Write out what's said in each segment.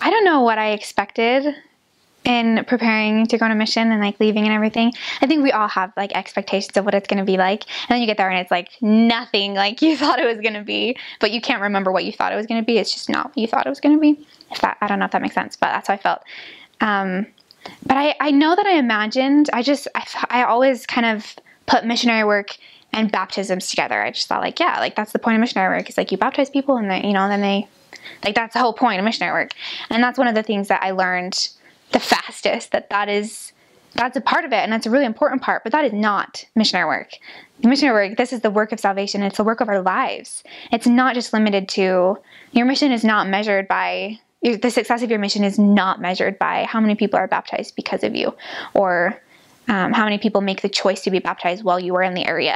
I don't know what I expected in preparing to go on a mission and like leaving and everything. I think we all have like expectations of what it's going to be like, and then you get there and it's like nothing like you thought it was going to be, but you can't remember what you thought it was going to be. It's just not what you thought it was going to be. I don't know if that makes sense, but that's how I felt. But I know that I imagined, I always kind of put missionary work and baptisms together. I just thought like, yeah, like that's the point of missionary work. It's like you baptize people and they, then they, like that's the whole point of missionary work. And that's one of the things that I learned the fastest, that's a part of it, and that's a really important part, but that is not missionary work. Missionary work, this is the work of salvation. It's the work of our lives. It's not just limited to, your mission is not measured by, the success of your mission is not measured by how many people are baptized because of you, or how many people make the choice to be baptized while you were in the area.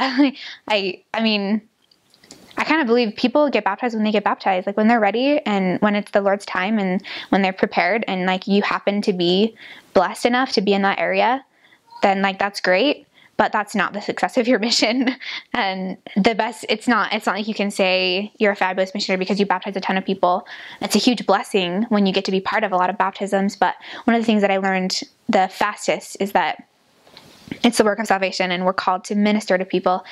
I mean, I kind of believe people get baptized when they get baptized, like when they're ready and when it's the Lord's time and when they're prepared, and like you happen to be blessed enough to be in that area, then like that's great, but that's not the success of your mission. And it's not like you can say you're a fabulous missionary because you baptize a ton of people. It's a huge blessing when you get to be part of a lot of baptisms, but one of the things that I learned the fastest is that it's the work of salvation and we're called to minister to people.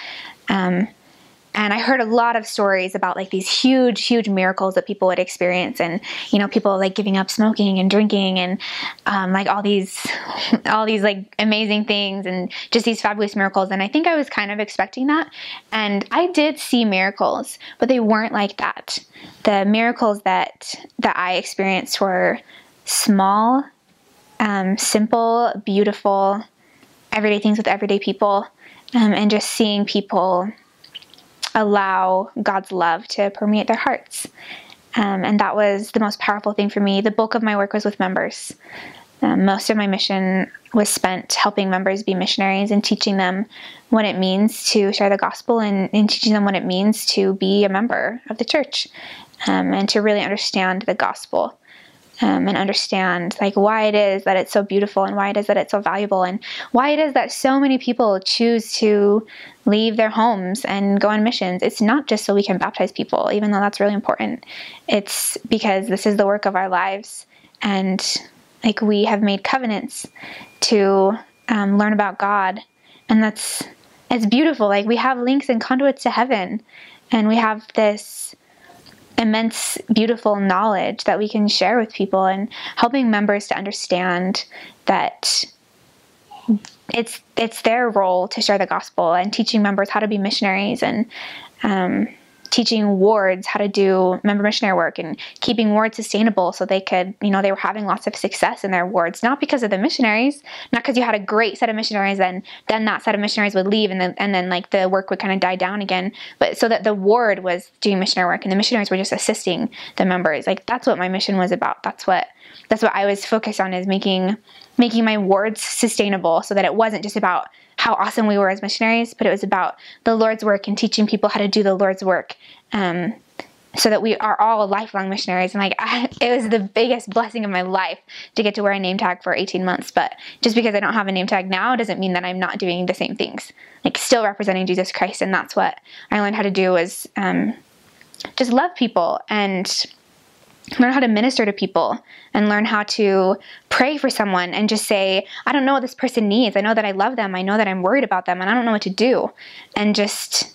And I heard a lot of stories about like these huge, huge miracles that people would experience, and people like giving up smoking and drinking and like all these like amazing things and just these fabulous miracles. And I think I was kind of expecting that, and I did see miracles, but they weren't like that. The miracles that I experienced were small, simple, beautiful, everyday things with everyday people, and just seeing people allow God's love to permeate their hearts. And that was the most powerful thing for me. The bulk of my work was with members. Most of my mission was spent helping members be missionaries and teaching them what it means to share the gospel, and teaching them what it means to be a member of the church, and to really understand the gospel. And understand like why it is that it's so beautiful, and why it is that it's so valuable, and why it is that so many people choose to leave their homes and go on missions. It's not just so we can baptize people, even though that's really important. It's because this is the work of our lives, and like we have made covenants to learn about God, and it's beautiful. Like we have links and conduits to heaven, and we have this immense, beautiful knowledge that we can share with people, and helping members to understand that it's their role to share the gospel, and teaching members how to be missionaries, and teaching wards how to do member missionary work, and keeping wards sustainable so they could, they were having lots of success in their wards, not because of the missionaries, not because you had a great set of missionaries and then that set of missionaries would leave and then like the work would kind of die down again, but so that the ward was doing missionary work and the missionaries were just assisting the members. Like that's what my mission was about. That's what I was focused on, is making my wards sustainable, so that it wasn't just about how awesome we were as missionaries, but it was about the Lord's work and teaching people how to do the Lord's work, so that we are all lifelong missionaries. And it was the biggest blessing of my life to get to wear a name tag for 18 months. But just because I don't have a name tag now doesn't mean that I'm not doing the same things, like still representing Jesus Christ. And that's what I learned how to do, was just love people and learn how to minister to people, and learn how to pray for someone and just say, I don't know what this person needs. I know that I love them. I know that I'm worried about them, and I don't know what to do. And just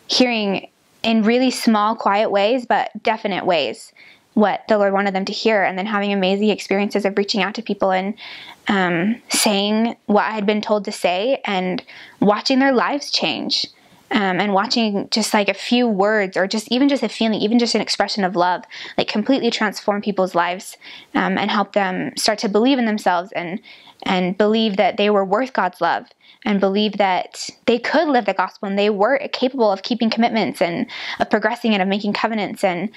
hearing in really small, quiet ways, but definite ways, what the Lord wanted them to hear, and then having amazing experiences of reaching out to people and saying what I had been told to say, and watching their lives change. And watching just like a few words, or just a feeling, even just an expression of love, like completely transform people's lives, and help them start to believe in themselves, and believe that they were worth God's love, and believe that they could live the gospel, and they were capable of keeping commitments, and of progressing, and of making covenants, and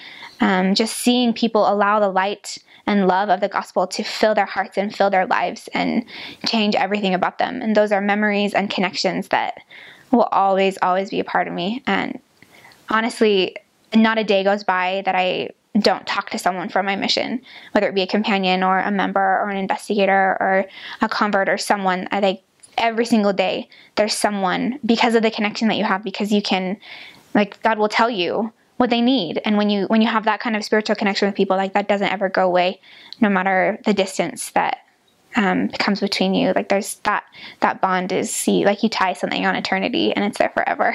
just seeing people allow the light and love of the gospel to fill their hearts and fill their lives and change everything about them. And those are memories and connections that will always, always be a part of me. And honestly, not a day goes by that I don't talk to someone from my mission, whether it be a companion or a member or an investigator or a convert or someone. I think every single day there's someone, because of the connection that you have, because you can, like, God will tell you what they need. And when you have that kind of spiritual connection with people, like that doesn't ever go away, no matter the distance that comes between you. Like there's that bond is, like you tie something on eternity and it's there forever.